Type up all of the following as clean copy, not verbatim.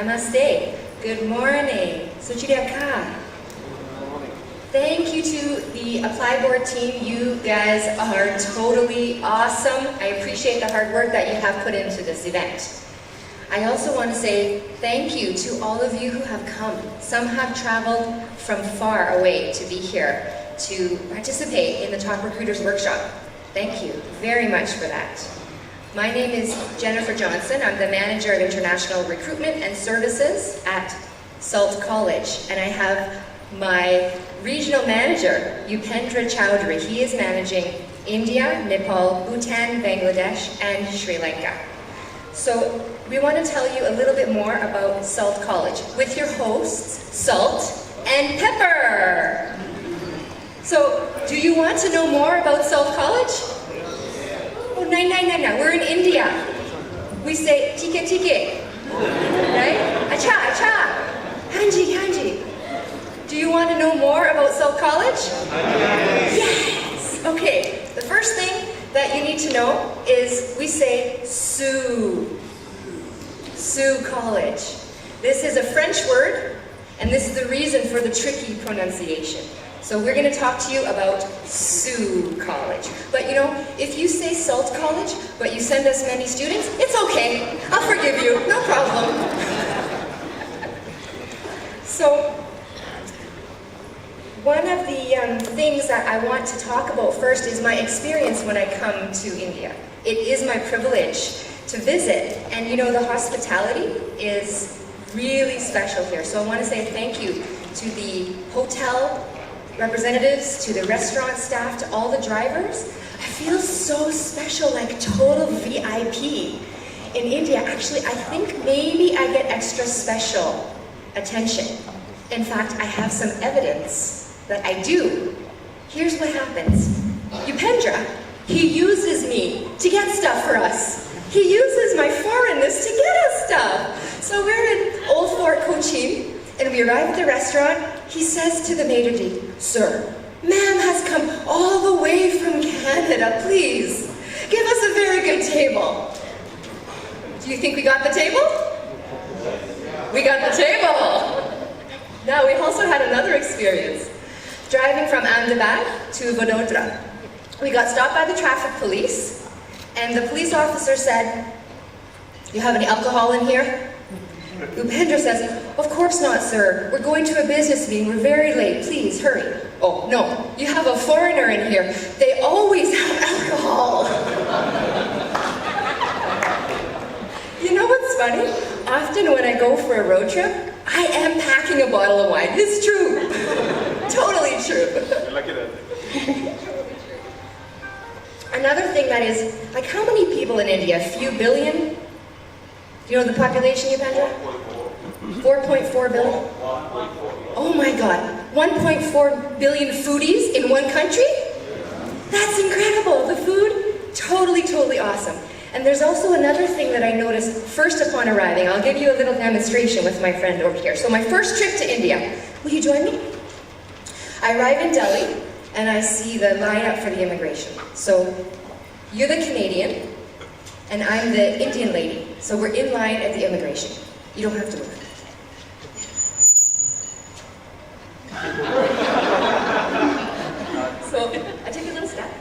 Namaste. Good morning. Suchiriaka. Thank you to the ApplyBoard team. You guys are totally awesome. I appreciate the hard work that you have put into this event. I also want to say thank you to all of you who have come. Some have traveled from far away to be here to participate in the Top Recruiters Workshop. Thank you very much for that. My name is Jennifer Johnson. I'm the Manager of International Recruitment and Services at Sault College, and I have my regional manager, Upendra Chowdhury. He is managing India, Nepal, Bhutan, Bangladesh, and Sri Lanka. So we want to tell you a little bit more about Sault College with your hosts, Salt and Pepper. So, do you want to know more about Sault College? Oh, no. We're in India. We say tike tike, right? Acha, acha, hanji, hanji. Do you want to know more about Sault College? Yes! Okay, the first thing that you need to know is we say Sault. Sault College. This is a French word, and this is the reason for the tricky pronunciation. So we're going to talk to you about Sault College. But you know, if you say Sault College, but you send us many students, it's okay. I'll forgive you, no problem. So, one of the things that I want to talk about first is my experience when I come to India. It is my privilege to visit, and you know, the hospitality is really special here. So I want to say thank you to the hotel representatives, to the restaurant staff, to all the drivers. I feel so special, like total VIP. In India, actually, I think maybe I get extra special attention. In fact, I have some evidence that I do. Here's what happens. Upendra, he uses me to get stuff for us. He uses my foreignness to get us stuff. So we're in Old Fort Cochin, and we arrive at the restaurant. He says to the maitre d', "Sir, ma'am has come all the way from Canada. Please, give us a very good table." Do you think we got the table? We got the table. Now, we also had another experience. Driving from Ahmedabad to Vadodara. We got stopped by the traffic police, and the police officer said, "You have any alcohol in here?" Upendra says, "Of course not, sir. We're going to a business meeting. We're very late. Please, hurry." "Oh, no. You have a foreigner in here. They always have alcohol." You know what's funny? Often when I go for a road trip, I am packing a bottle of wine. It's true. Totally true. Another thing that is, like, how many people in India? A few billion? Do you know the population, Upendra? 4.4 billion? Oh my God, 1.4 billion foodies in one country? That's incredible. The food, totally awesome. And there's also another thing that I noticed first upon arriving. I'll give you a little demonstration with my friend over here. So my first trip to India, will you join me? I arrive in Delhi, and I see the lineup for the immigration. So you're the Canadian, and I'm the Indian lady. So we're in line at the immigration. You don't have to move. So I took a little step,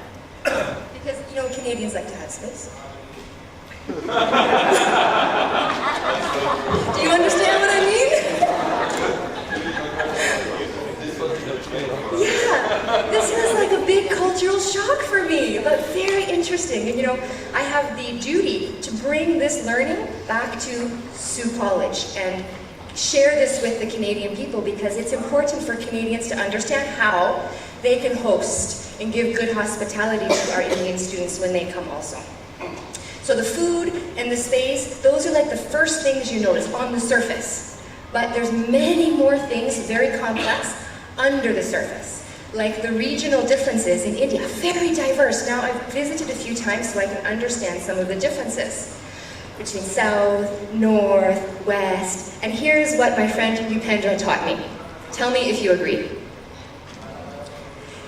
because, you know, Canadians like to have space. Do you understand what I mean? Yeah, this was like a big cultural shock for me, but very interesting. And you know, I have the duty to bring this learning back to Sault College and share this with the Canadian people, because it's important for Canadians to understand how they can host and give good hospitality to our Indian students when they come also. So the food and the space, those are like the first things you notice on the surface. But there's many more things, very complex, under the surface. Like the regional differences in India, very diverse. Now, I've visited a few times so I can understand some of the differences between south, north, west. And here's what my friend Upendra taught me. Tell me if you agree.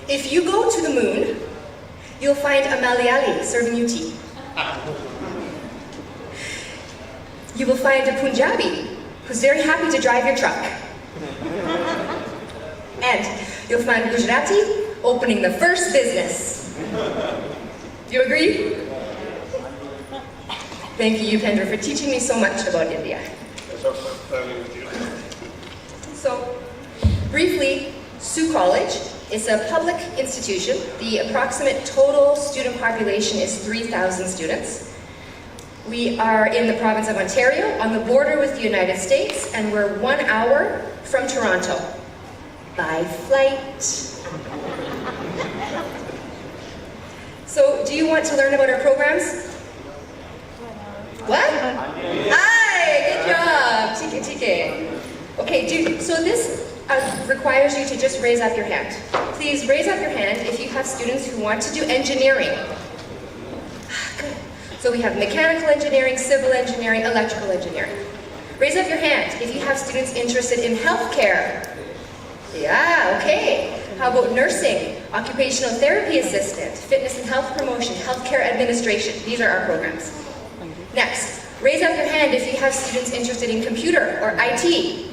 If you go to the moon, you'll find a Malayali serving you tea. You will find a Punjabi who's very happy to drive your truck. And you'll find Gujarati opening the first business. Do you agree? Thank you, Upendra, for teaching me so much about India. So, briefly, Sault College is a public institution. The approximate total student population is 3,000 students. We are in the province of Ontario, on the border with the United States, and we're 1 hour from Toronto by flight. So, do you want to learn about our programs? What? Hi, good job. TK. Okay, so this requires you to just raise up your hand. Please raise up your hand if you have students who want to do engineering. Good. So we have mechanical engineering, civil engineering, electrical engineering. Raise up your hand if you have students interested in healthcare. Yeah, okay. How about nursing, occupational therapy assistant, fitness and health promotion, healthcare administration? These are our programs. Next, raise up your hand if you have students interested in computer or IT.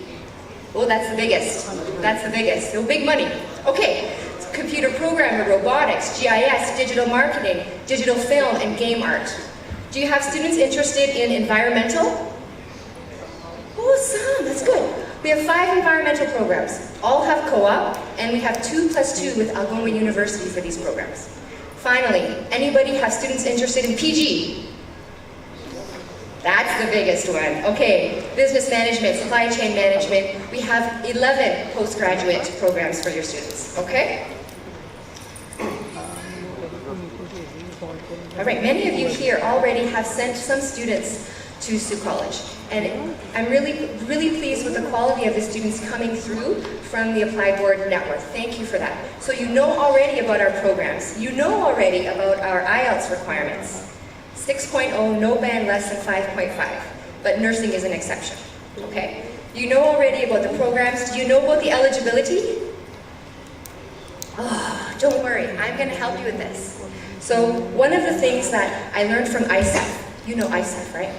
Oh, that's the biggest. That's the biggest. So big money. Okay, computer programmer, robotics, GIS, digital marketing, digital film, and game art. Do you have students interested in environmental? Oh, some. That's good. We have 5 environmental programs. All have co-op, and we have 2+2 with Algoma University for these programs. Finally, anybody have students interested in PG? That's the biggest one. Okay, business management, supply chain management. We have 11 postgraduate programs for your students, okay? All right, many of you here already have sent some students to Sault College, and I'm really pleased with the quality of the students coming through from the ApplyBoard network. Thank you for that. So you know already about our programs. You know already about our Ielts requirements. 6.0, no band less than 5.5, but nursing is an exception, okay? You know already about the programs. Do you know about the eligibility? Oh, don't worry, I'm gonna help you with this. So one of the things that I learned from ISEF, you know ISEF, right?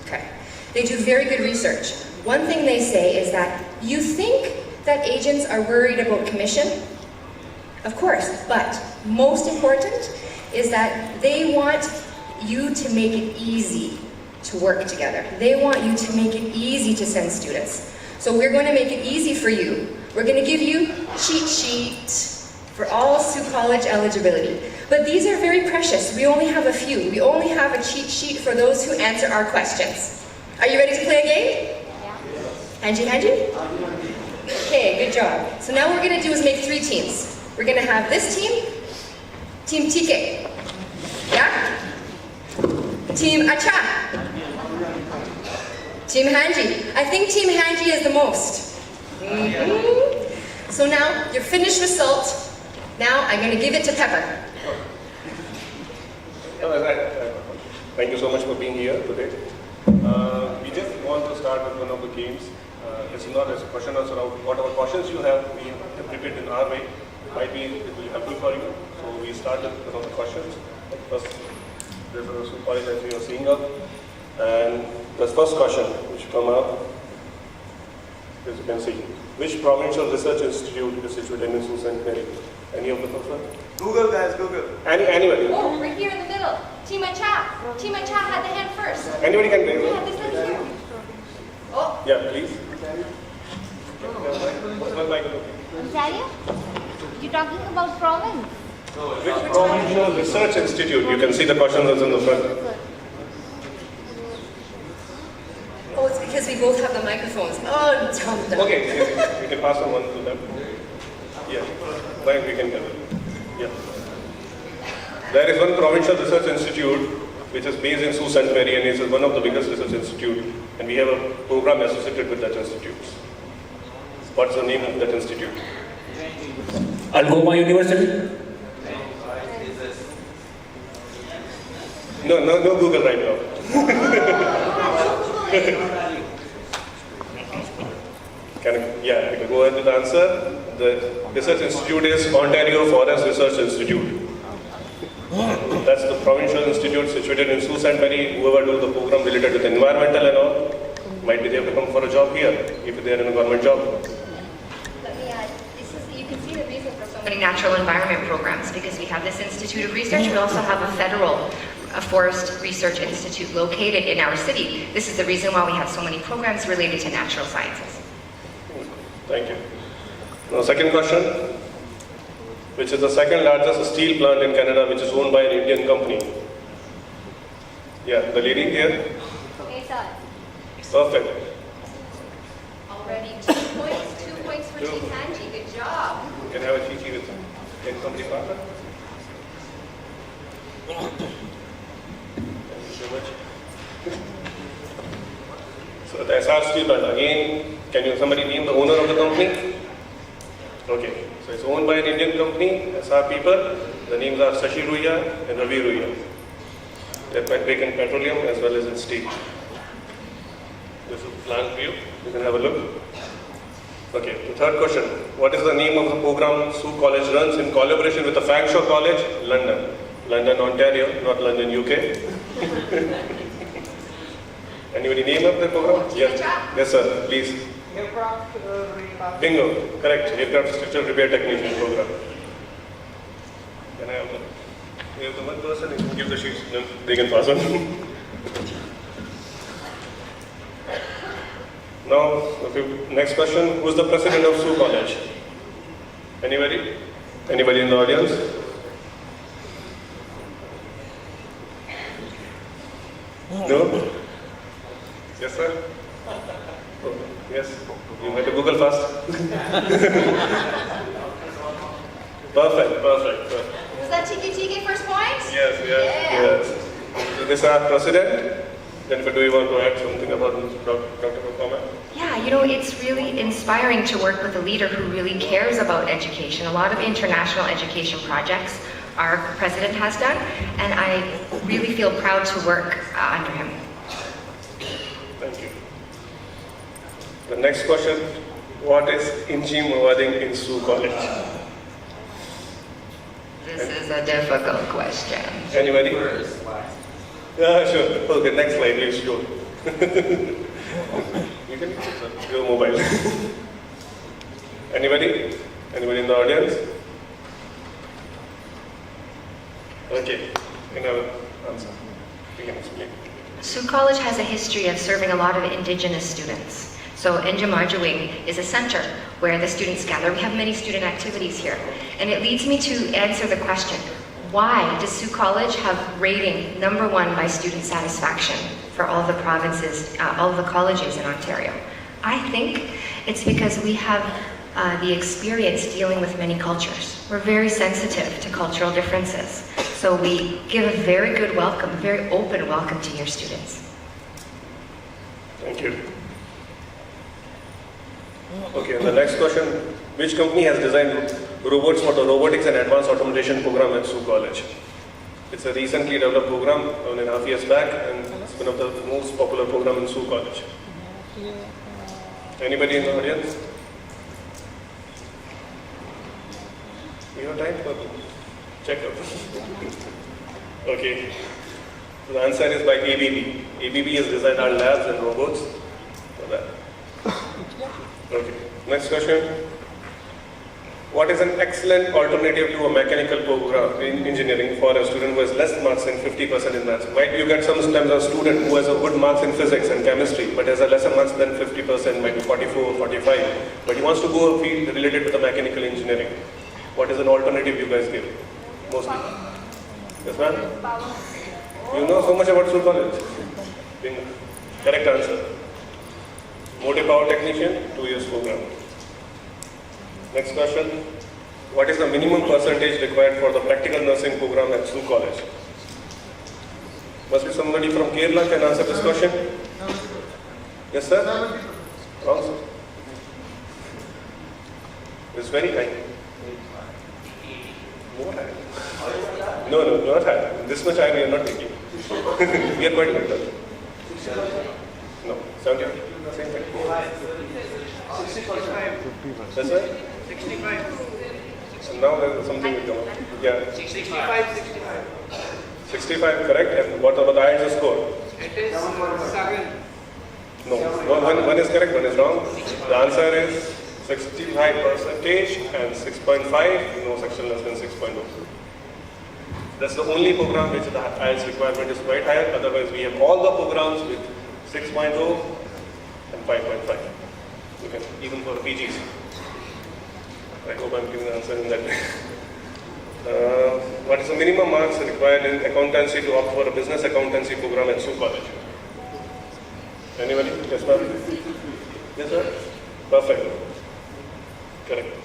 Okay. They do very good research. One thing they say is that you think that agents are worried about commission? Of course, but most important is that they want you to make it easy to work together. They want you to make it easy to send students. So we're going to make it easy for you. We're going to give you cheat sheet for all Sault College eligibility. But these are very precious. We only have a few. We only have a cheat sheet for those who answer our questions. Are you ready to play a game? Yeah. Hanji? Okay, good job. So now what we're going to do is make 3 teams. We're going to have this team, Team TK. Yeah? Team Acha. Team Hanji. I think Team Hanji is the most. So now, you're finished with Sault. Now, I'm going to give it to Pepper. Thank you so much for being here today. We just want to start with one of the games. It's not a question answer of whatever questions you have, we have prepared in our way. Might be it will be helpful for you. So we start with one of the questions. First, this is a Sault College as you are seeing up. And the first question which come up, as you can see, which provincial research institute is situated in Sault Ste. Marie? Any of the first one? Google, guys, Google. Anybody? Oh, right here in the middle. Team Acha. Team Acha had the hand first. Anybody can do Yeah, it? this one here. Oh. Yeah, please. What's my mic? Ontario? You're talking about province. Which provincial research institute? You can see the questions that's in the front. Oh, it's because we both have the microphones. Oh, dumb. Okay, we can pass on one to them. Yeah, but we can get it. Yeah. There is one provincial research institute which is based in Sault Ste. Marie and is one of the biggest research institute, and we have a program associated with that institute. What's the name of that institute? Algoma University? No Google right now. I can go ahead with the answer. The research institute is Ontario Forest Research Institute. That's the provincial institute situated in Sault Ste. Marie. Whoever does the program related with environmental and all Might be they have to come for a job here if they are in a government job. Let me add, you can see the reason for so many natural environment programs, because we have this Institute of Research. We also have a federal forest research institute located in our city. This is the reason why we have so many programs related to natural sciences. Thank you. Now, second question, which is the second largest steel plant in Canada, which is owned by an Indian company. Yeah, the lady here. Hey, sir. Perfect. Already 2 points. 2 points for Chitanji. Good job. You can have a chichi with in company partner. Thank you so much. So the SR Steel Plant, again, can you somebody name the owner of the company? Okay, so it's owned by an Indian company, SR people. The names are Sashi Ruya and Ravi Ruya. They're big in petroleum as well as in steel. This is a plant view, you can have a look. Okay, the third question. What is the name of the program Sault College runs in collaboration with the Fanshawe College, London? London, Ontario, not London, UK. Anybody name of the program? Yes. Yes, sir, please. Aircraft rehab. Bingo, correct. Aircraft structural repair technician program. Can I have the one person who can give the sheets? No, they can pass on. Now, next question. Who's the president of Sault College? Anybody? Anybody in the audience? No? Yes, sir? Oh, yes. You had to Google fast. Perfect. Was that Tiki first point? Yes. So this is our president. Then, do you want to add something about Dr. Performa? Yeah, it's really inspiring to work with a leader who really cares about education. A lot of international education projects our president has done, and I really feel proud to work under him. Thank you. The next question, what is Inji Mawading in Sault College? This is a difficult question. Anybody? Yeah, sure. Okay, next slide, please show. You can use your mobile. Anybody? Anybody in the audience? Okay, you can have an answer. You can explain. Sault College has a history of serving a lot of Indigenous students. So Enjamajuing is a center where the students gather. We have many student activities here. And it leads me to answer the question, why does Sault College have rating #1 by student satisfaction for all the provinces, all the colleges in Ontario? I think it's because we have the experience dealing with many cultures. We're very sensitive to cultural differences. So we give a very good welcome, very open welcome to your students. Thank you. Okay, and the next question, which company has designed robots for the robotics and advanced automation program at Sault College? It's a recently developed program, 1.5 years back, and it's one of the most popular program in Sault College. Anybody in the audience? You have time for check out. Okay. So the answer is by ABB. ABB has designed our labs and robots for that. Okay. Next question. What is an excellent alternative to a mechanical program in engineering for a student who has less marks than 50% in maths? Might you get sometimes a student who has a good marks in physics and chemistry, but has a lesser marks than 50%, might be 44 or 45, but he wants to go a field related to the mechanical engineering. What is an alternative you guys give? Mostly. Yes, ma'am? You know so much about Sault College. Correct answer. Motive power technician, 2 years program. Next question. What is the minimum percentage required for the practical nursing program at Sault College? Must be somebody from Kerala can answer this question. Yes, sir? Wrong, sir. It's very high. More high. No, not high. This much high we are not taking. We are quite good. No, 70. Same thing. 65. That's right? 65. So now there's something will come up. Yeah. 65. 65, correct. And what about the IELTS score? It is 7. No, one is correct, one is wrong. The answer is 65% and 6.5, no section less than 6.0. That's the only program which the IELTS requirement is quite higher. Otherwise, we have all the programs with 6.0 and 5.5. You can, even for PGs. I hope I'm giving the answer in that way. What is the minimum marks required in accountancy to opt for a business accountancy program at Sault College? Anybody? Yes, ma'am? Yes, sir? Perfect. Correct.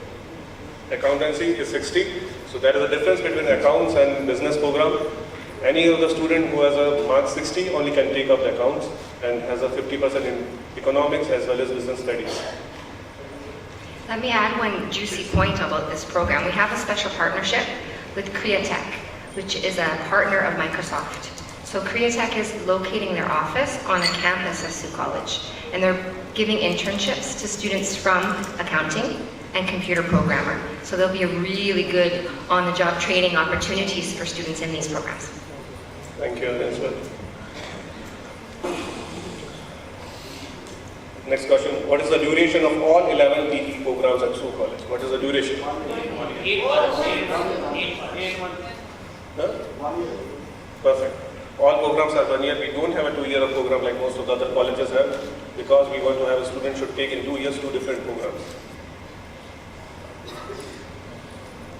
Accountancy is 60. So there is a difference between accounts and business program. Any of the student who has a mark 60 only can take up the accounts and has a 50% in economics as well as business studies. Let me add one juicy point about this program. We have a special partnership with Createch, which is a partner of Microsoft. So Createch is locating their office on a campus of Sault College, and they're giving internships to students from accounting and computer programmer. So there'll be a really good on-the-job training opportunities for students in these programs. Thank you, as well. Next question. What is the duration of all 11 PE programs at Sault College? What is the duration? 8 months. 8 months. Huh? 1 year. Perfect. All programs are 1 year. We don't have a 2-year program like most of the other colleges have, because we want to have a student should take in 2 years 2 different programs.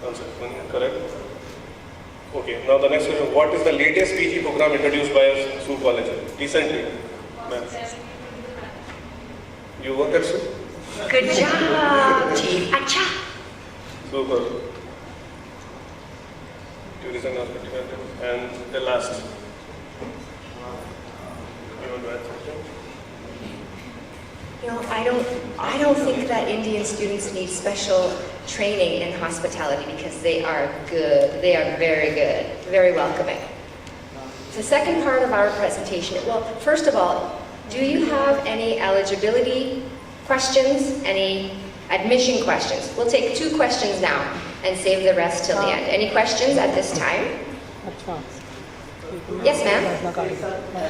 Answer 1 year, correct? Okay, now the next question. What is the latest PG program introduced by Sault College recently? Ma'am. You work at Sault? Good job, Chief. Acha. Super. Tourism hospitality. And the last. You want to add something? You know, I don't think that Indian students need special training in hospitality because they are good. They are very good, very welcoming. The second part of our presentation, well, first of all, do you have any eligibility questions, any admission questions? We'll take 2 questions now and save the rest till the end. Any questions at this time? Yes, ma'am.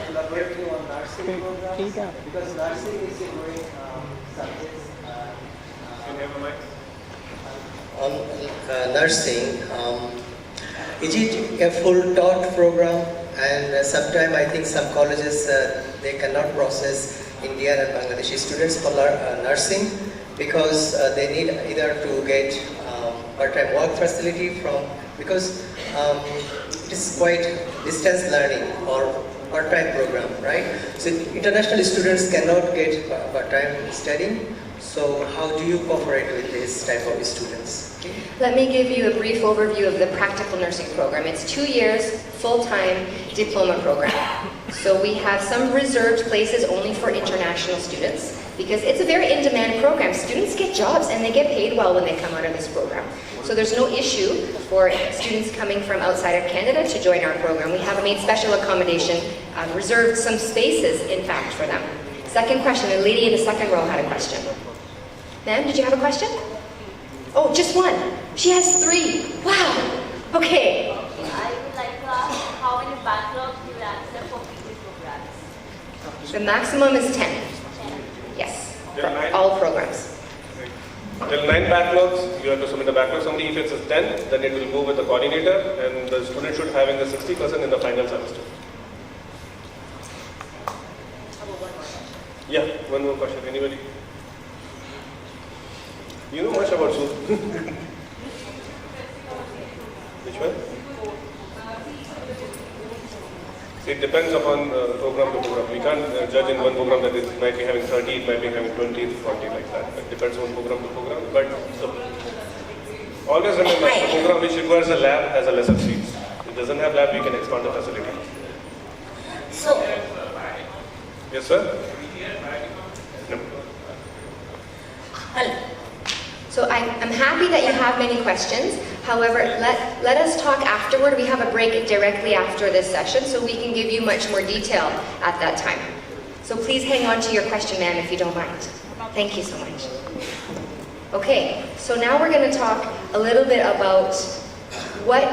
Elaborating on nursing programs, because nursing is a growing subject. Can you have a mic? On nursing, is it a full taught program? And sometimes I think some colleges they cannot process Indian and Bangladeshi students for nursing because they need either to get part-time work facility from, because it is quite distance learning or part-time program, right? So international students cannot get part-time studying. So how do you cooperate with this type of students? Let me give you a brief overview of the practical nursing program. It's 2 years, full-time diploma program. So we have some reserved places only for international students because it's a very in-demand program. Students get jobs and they get paid well when they come out of this program. So there's no issue for students coming from outside of Canada to join our program. We have made special accommodation, reserved some spaces, in fact, for them. Second question, the lady in the second row had a question. Ma'am, did you have a question? Oh, just one. She has 3. Wow. Okay. I would like to ask how many backlogs you will accept for PG programs? The maximum is 10. Yes, for all programs. Till 9 backlogs, you have to submit a backlog summary. If it's a 10, then it will go with the coordinator and the student should having the 60% in the final semester. Yeah, one more question. Anybody? You know much about Sault? Which one? It depends upon program to program. We can't judge in one program that it might be having 30, it might be having 20, 40 like that. It depends on program to program. But always remember, the program which requires a lab has a lesser seats. If it doesn't have lab, we can expand the facility. So, Yes, sir? No. So I'm happy that you have many questions. However, let us talk afterward. We have a break directly after this session, so we can give you much more detail at that time. So please hang on to your question, ma'am, if you don't mind. Thank you so much. Okay, so now we're going to talk a little bit about what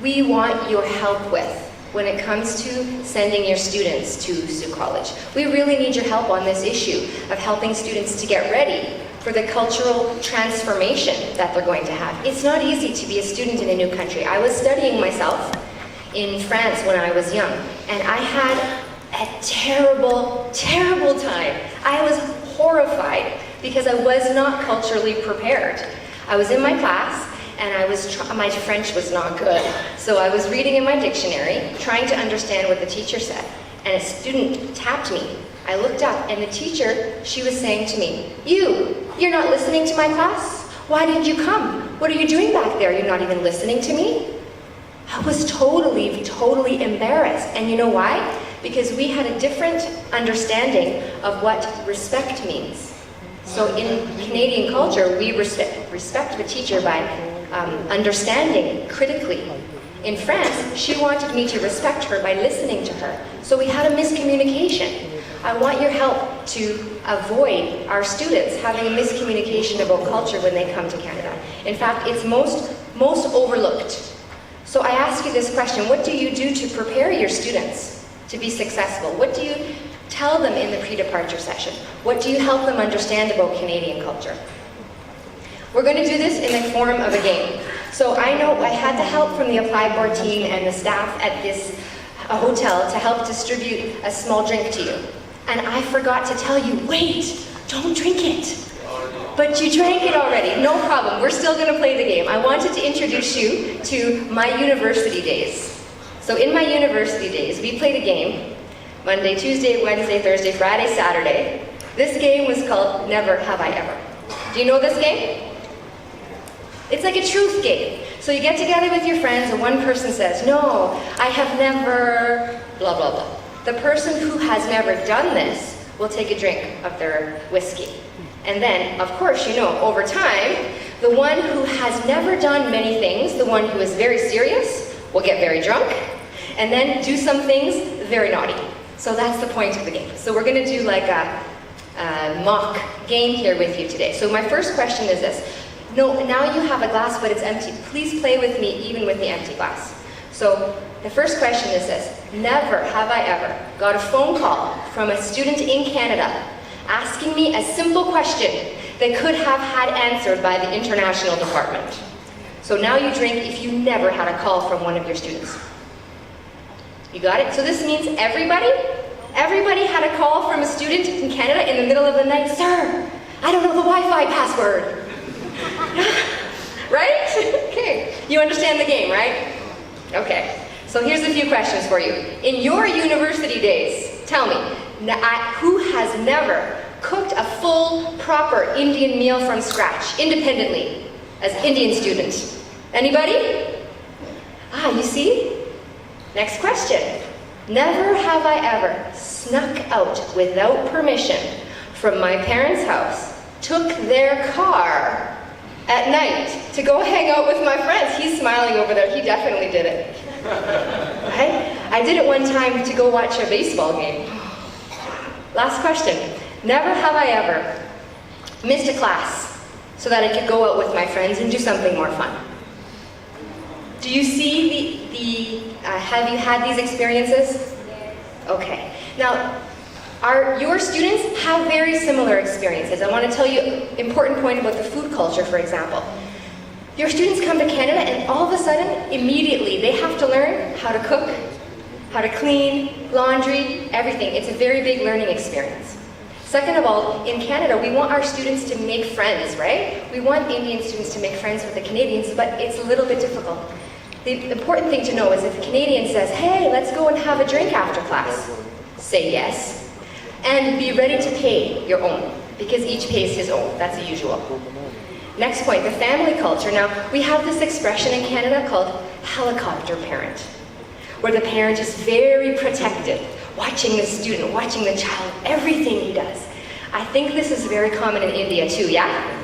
we want your help with. when it comes to sending your students to Sault College. We really need your help on this issue of helping students to get ready for the cultural transformation that they're going to have. It's not easy to be a student in a new country. I was studying myself in France when I was young, and I had a terrible, terrible time. I was horrified because I was not culturally prepared. I was in my class, and my French was not good. So I was reading in my dictionary, trying to understand what the teacher said, and a student tapped me. I looked up, and the teacher, she was saying to me, you're not listening to my class? Why did you come? What are you doing back there? You're not even listening to me? I was totally, totally embarrassed. And you know why? Because we had a different understanding of what respect means. So in Canadian culture, we respect the teacher by understanding critically. In France, she wanted me to respect her by listening to her. So we had a miscommunication. I want your help to avoid our students having a miscommunication about culture when they come to Canada. In fact, it's most overlooked. So I ask you this question: what do you do to prepare your students to be successful? What do you tell them in the pre-departure session? What do you help them understand about Canadian culture? We're going to do this in the form of a game. So I know I had the help from the ApplyBoard team and the staff at this hotel to help distribute a small drink to you. And I forgot to tell you, wait, don't drink it. But you drank it already, no problem. We're still going to play the game. I wanted to introduce you to my university days. So in my university days, we played a game, Monday, Tuesday, Wednesday, Thursday, Friday, Saturday. This game was called Never Have I Ever. Do you know this game? It's like a truth game. So you get together with your friends and one person says, no, I have never, blah, blah, blah. The person who has never done this will take a drink of their whiskey. And then, of course, you know, over time, the one who has never done many things, the one who is very serious, will get very drunk, and then do some things very naughty. So that's the point of the game. So we're going to do like a mock game here with you today. So my first question is this. No, now you have a glass, but it's empty. Please play with me even with the empty glass. So the first question is this. Never have I ever got a phone call from a student in Canada asking me a simple question that could have had answered by the international department. So now you drink if you never had a call from one of your students. You got it? So this means everybody had a call from a student in Canada in the middle of the night. Sir, I don't know the Wi-Fi password. Right? Okay. You understand the game, right? Okay. So here's a few questions for you. In your university days, tell me, who has never cooked a full, proper Indian meal from scratch, independently, as Indian student? Anybody? You see? Next question. Never have I ever snuck out without permission from my parents' house, took their car at night to go hang out with my friends. He's smiling over there. He definitely did it. Right? I did it one time to go watch a baseball game. Last question. Never have I ever missed a class so that I could go out with my friends and do something more fun. Do you see have you had these experiences? Okay. Now, your students have very similar experiences. I want to tell you an important point about the food culture, for example. Your students come to Canada and all of a sudden, immediately, they have to learn how to cook, how to clean, laundry, everything. It's a very big learning experience. Second of all, in Canada, we want our students to make friends, right? We want Indian students to make friends with the Canadians, but it's a little bit difficult. The important thing to know is if a Canadian says, hey, let's go and have a drink after class, say yes. And be ready to pay your own, because each pays his own. That's the usual. Next point, the family culture. Now, we have this expression in Canada called helicopter parent, where the parent is very protective, watching the student, watching the child, everything he does. I think this is very common in India too, yeah?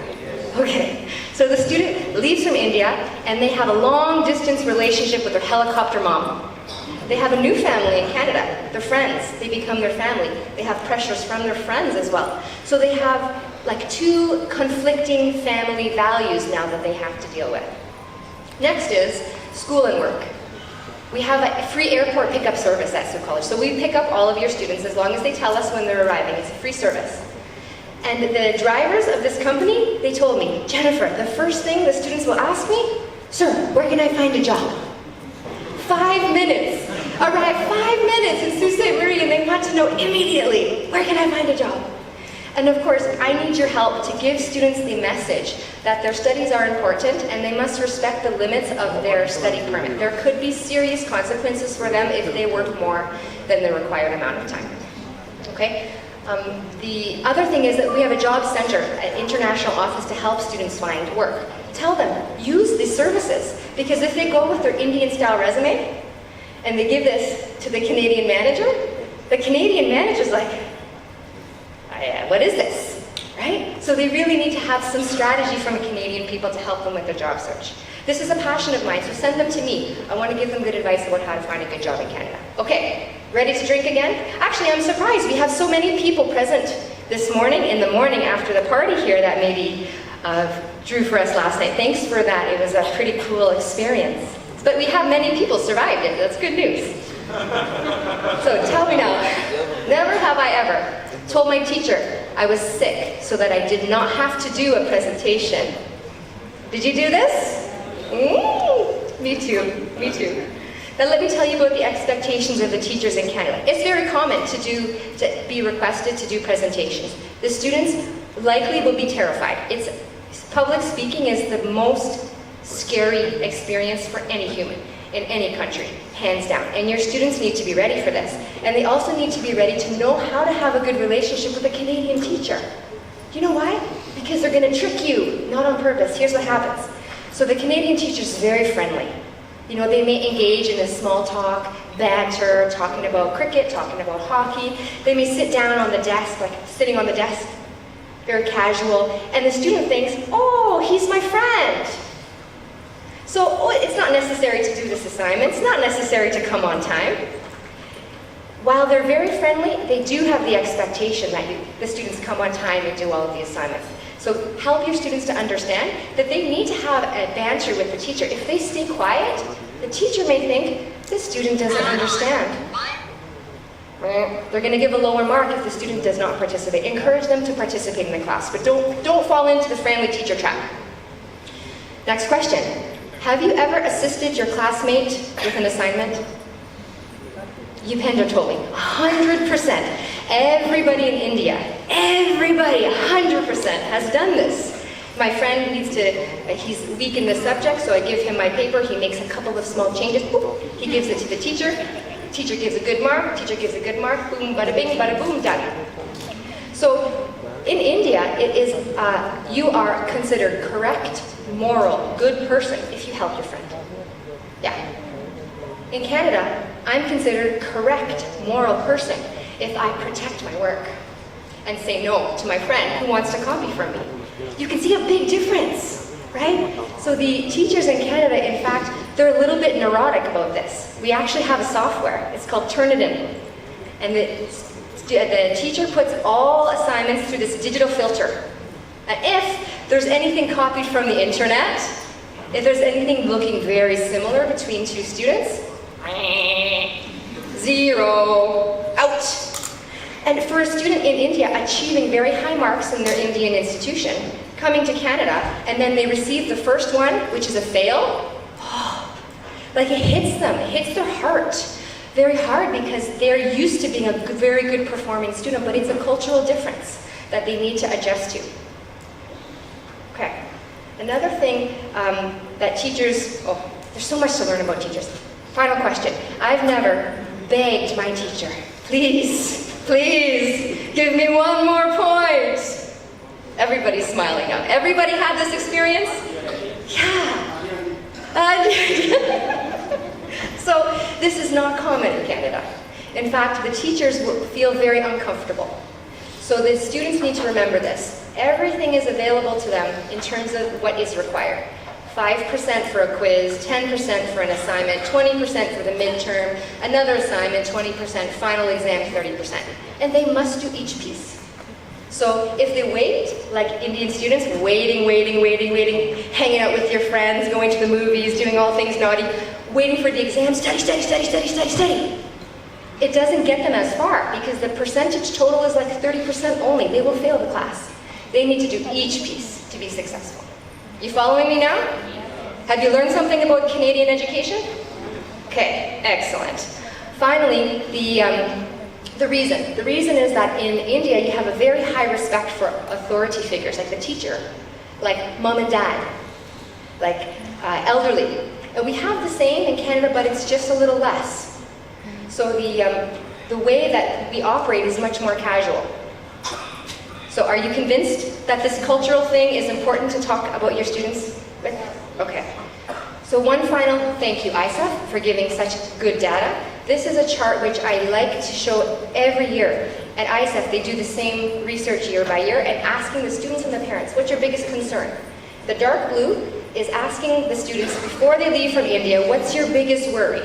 Okay, so the student leaves from India and they have a long distance relationship with their helicopter mom. They have a new family in Canada, their friends, they become their family. They have pressures from their friends as well. So they have like two conflicting family values now that they have to deal with. Next is school and work. We have a free airport pickup service at Sault College. So we pick up all of your students as long as they tell us when they're arriving. It's a free service. And the drivers of this company, they told me, Jennifer, the first thing the students will ask me, sir, where can I find a job? 5 minutes. Arrive 5 minutes in Sault Ste. Marie and they want to know immediately, where can I find a job? And of course, I need your help to give students the message that their studies are important and they must respect the limits of their study permit. There could be serious consequences for them if they work more than the required amount of time. Okay? The other thing is that we have a job center, an international office to help students find work. Tell them, use these services, because if they go with their Indian-style resume and they give this to the Canadian manager, the Canadian manager's like, what is this, right? So they really need to have some strategy from Canadian people to help them with their job search. This is a passion of mine, so send them to me. I want to give them good advice about how to find a good job in Canada. Okay, ready to drink again? Actually, I'm surprised. We have so many people present this morning, in the morning after the party here, that maybe drew for us last night. Thanks for that. It was a pretty cool experience. But we have many people survived it. That's good news. So tell me now, never have I ever told my teacher I was sick so that I did not have to do a presentation. Did you do this? Me too, me too. Now let me tell you about the expectations of the teachers in Canada. It's very common to be requested to do presentations. The students likely will be terrified. Public speaking is the most scary experience for any human in any country, hands down. And your students need to be ready for this. And they also need to be ready to know how to have a good relationship with a Canadian teacher. Do you know why? Because they're going to trick you, not on purpose. Here's what happens. So the Canadian teacher is very friendly. You know, they may engage in a small talk, banter, talking about cricket, talking about hockey. They may sit down on the desk, like sitting on the desk, very casual, and the student thinks, oh, he's my friend. So it's not necessary to do this assignment. It's not necessary to come on time. While they're very friendly, they do have the expectation that the students come on time and do all of the assignments. So help your students to understand that they need to have a banter with the teacher. If they stay quiet, the teacher may think, this student doesn't understand. They're going to give a lower mark if the student does not participate. Encourage them to participate in the class, but don't fall into the friendly teacher trap. Next question. Have you ever assisted your classmate with an assignment? Yupender told me, 100%. Everybody in India, everybody, 100% has done this. My friend he's weak in the subject, so I give him my paper, he makes a couple of small changes, boop, he gives it to the teacher gives a good mark, teacher gives a good mark, boom, bada bing, bada boom, done. So in India, it is, you are considered correct, moral, good person if you help your friend. Yeah. In Canada, I'm considered correct, moral person if I protect my work and say no to my friend who wants to copy from me. You can see a big difference, right? So the teachers in Canada, in fact, they're a little bit neurotic about this. We actually have a software. It's called Turnitin. And the teacher puts all assignments through this digital filter. And if there's anything copied from the internet, if there's anything looking very similar between two students, 0, out. And for a student in India achieving very high marks in their Indian institution, coming to Canada, and then they receive the first one, which is a fail, like it hits them, it hits their heart very hard because they're used to being a very good performing student, but it's a cultural difference that they need to adjust to. Okay, another thing that teachers, there's so much to learn about teachers. Final question. I've never begged my teacher, please, give me one more point. Everybody's smiling now. Everybody had this experience? Yeah. So this is not common in Canada. In fact, the teachers feel very uncomfortable. So the students need to remember this. Everything is available to them in terms of what is required. 5% for a quiz, 10% for an assignment, 20% for the midterm, another assignment, 20%, final exam, 30%. And they must do each piece. So if they wait, like Indian students, waiting, hanging out with your friends, going to the movies, doing all things naughty, waiting for the exam, study, study, study, study, study, study. It doesn't get them as far because the percentage total is like 30% only. They will fail the class. They need to do each piece to be successful. You following me now? Have you learned something about Canadian education? Okay, excellent. Finally, the reason. The reason is that in India, you have a very high respect for authority figures, like the teacher, like mom and dad, like elderly. And we have the same in Canada, but it's just a little less. So the way that we operate is much more casual. So are you convinced that this cultural thing is important to talk about your students with? Okay. So one final thank you, ISAF, for giving such good data. This is a chart which I like to show every year. At ISAF, they do the same research year by year and asking the students and the parents, what's your biggest concern? The dark blue is asking the students before they leave from India, what's your biggest worry?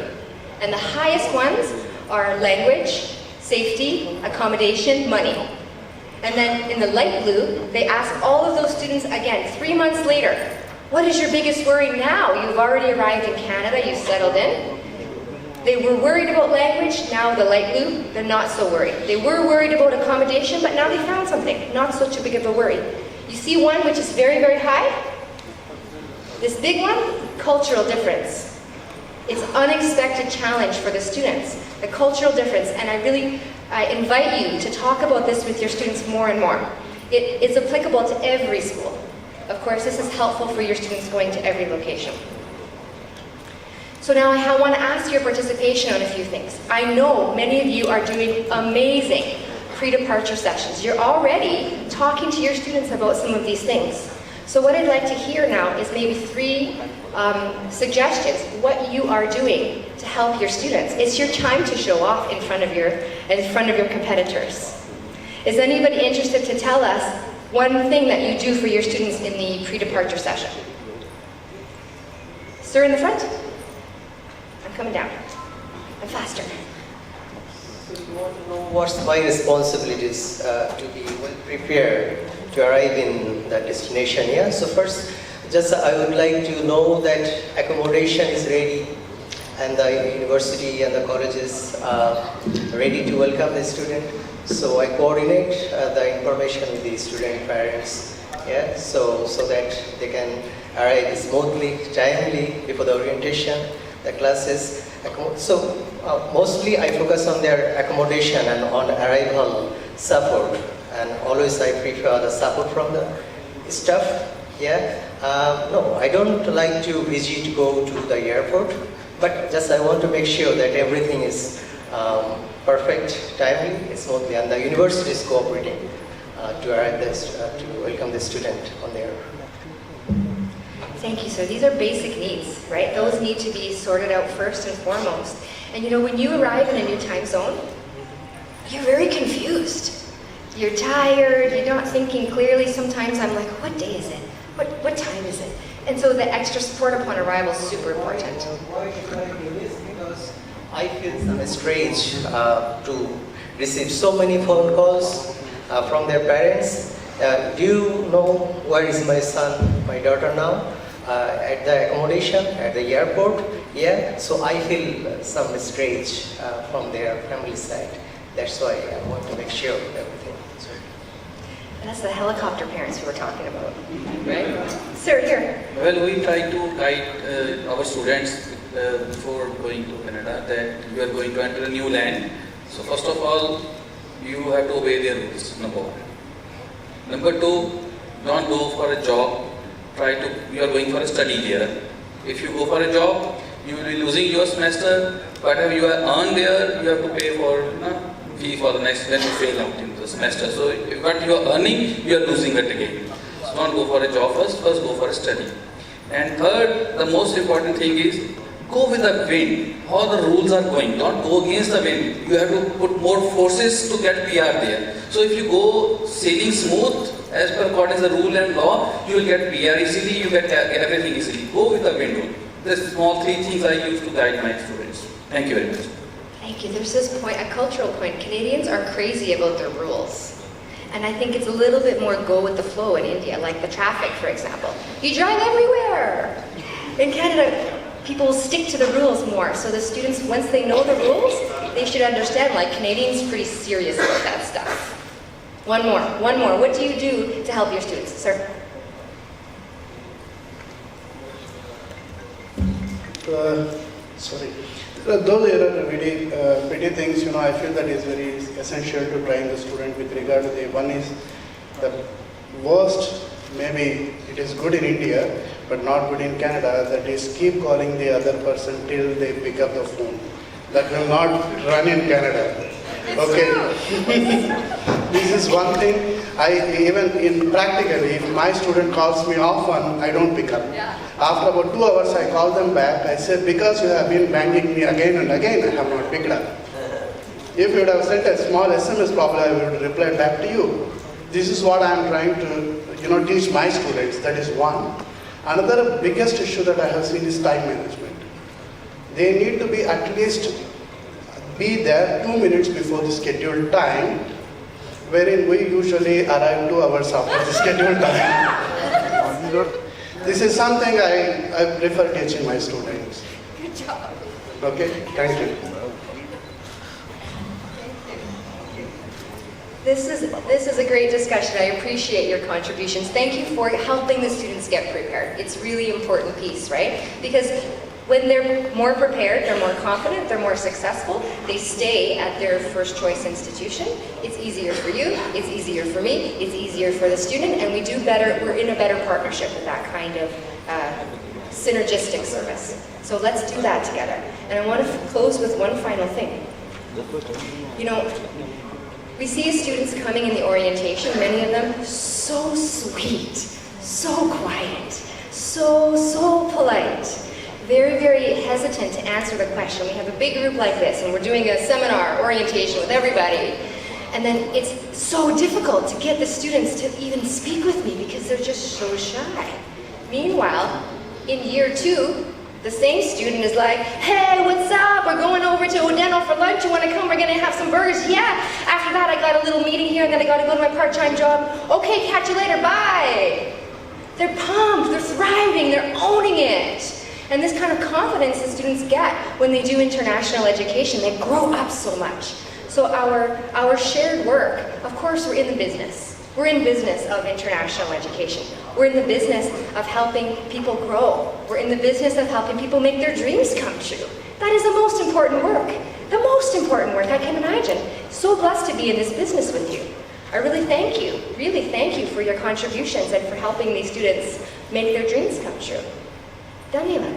And the highest ones are language, safety, accommodation, money. And then in the light blue, they ask all of those students again, 3 months later, what is your biggest worry now? You've already arrived in Canada, you've settled in. They were worried about language, now the light blue, they're not so worried. They were worried about accommodation, but now they found something, not such a big of a worry. You see one which is very, very high? This big one, cultural difference. It's an unexpected challenge for the students, the cultural difference, and I invite you to talk about this with your students more and more. It's applicable to every school. Of course, this is helpful for your students going to every location. So now I want to ask your participation on a few things. I know many of you are doing amazing pre-departure sessions. You're already talking to your students about some of these things. So what I'd like to hear now is maybe 3 suggestions, what you are doing to help your students. It's your time to show off in front of your competitors. Is anybody interested to tell us one thing that you do for your students in the pre-departure session? Sir in the front? I'm coming down. I'm faster. So you want to know what's my responsibilities to be well prepared to arrive in that destination, yeah? So first, just I would like to know that accommodation is ready and the university and the colleges are ready to welcome the student. So I coordinate the information with the student parents, yeah? So that they can arrive smoothly, timely before the orientation, the classes. So mostly I focus on their accommodation and on arrival support. And always I prefer the support from the staff. Yeah. No, I don't like to go to the airport, but just I want to make sure that everything is perfect, timely, smoothly, and the university is cooperating to arrive to welcome the student on their. Thank you, sir. These are basic needs, right? Those need to be sorted out first and foremost. And you know, when you arrive in a new time zone, you're very confused. You're tired, you're not thinking clearly. Sometimes I'm like, what day is it? What time is it? And so the extra support upon arrival is super important. Why do I do this? Because I feel some strange to receive so many phone calls from their parents. Do you know where is my son, my daughter now? At the accommodation, at the airport? Yeah, so I feel some strange from their family side. That's why I want to make sure of everything. That's the helicopter parents we were talking about, right? Sir, here. Well, we try to guide our students before going to Canada that you are going to enter a new land. So first of all, you have to obey their rules, number 1. Number 2, don't go for a job. You are going for a study here. If you go for a job, you will be losing your semester. Whatever you have earned there, you have to pay for fee for the next when you fail out in the semester. So what you are earning, you are losing it again. So don't go for a job first go for a study. And third, the most important thing is go with the wind. How the rules are going. Don't go against the wind. You have to put more forces to get PR there. So if you go sailing smooth, as per what is the rule and law, you will get PR easily, you get everything easily. Go with the wind rule. These small 3 things I use to guide my students. Thank you very much. Thank you. There's this point, a cultural point. Canadians are crazy about their rules. And I think it's a little bit more go with the flow in India, like the traffic, for example. You drive everywhere. In Canada, people stick to the rules more. So the students, once they know the rules, they should understand, like Canadians are pretty serious about that stuff. One more. What do you do to help your students? Sir? Sorry. Those are very pretty things, I feel that is very essential to train the student with regard to the one is the worst, maybe it is good in India, but not good in Canada, that is keep calling the other person till they pick up the phone. That will not run in Canada. Okay. This is one thing, even in practically, if my student calls me often, I don't pick up. Yeah. After about 2 hours, I call them back. I said, because you have been banging me again and again, I have not picked up. If you would have sent a small SMS, probably I would reply back to you. This is what I am trying to, teach my students. That is one. Another biggest issue that I have seen is time management. They need to be at least be there 2 minutes before the scheduled time, wherein we usually arrive 2 hours after the scheduled time. This is something I prefer teaching my students. Good job. Okay, thank you. This is a great discussion. I appreciate your contributions. Thank you for helping the students get prepared. It's really important piece, right? Because when they're more prepared, they're more confident, they're more successful, they stay at their first choice institution. It's easier for you, it's easier for me, it's easier for the student, and we do better, we're in a better partnership with that kind of synergistic service. So let's do that together. And I want to close with one final thing. We see students coming in the orientation, many of them so sweet, so quiet, so polite. Very, very hesitant to answer the question. We have a big group like this, and we're doing a seminar orientation with everybody. And then it's so difficult to get the students to even speak with me because they're just so shy. Meanwhile, in year 2, the same student is like, hey, what's up? We're going over to Odeno for lunch. You want to come? We're going to have some burgers. Yeah. After that, I got a little meeting here, and then I got to go to my part-time job. Okay, catch you later. Bye. They're pumped. They're thriving. They're owning it. And this kind of confidence that students get when they do international education, they grow up so much. So our shared work, of course, we're in the business. We're in business of international education. We're in the business of helping people grow. We're in the business of helping people make their dreams come true. That is the most important work. The most important work I can imagine. So blessed to be in this business with you. I really thank you for your contributions and for helping these students make their dreams come true. Dhanyavad.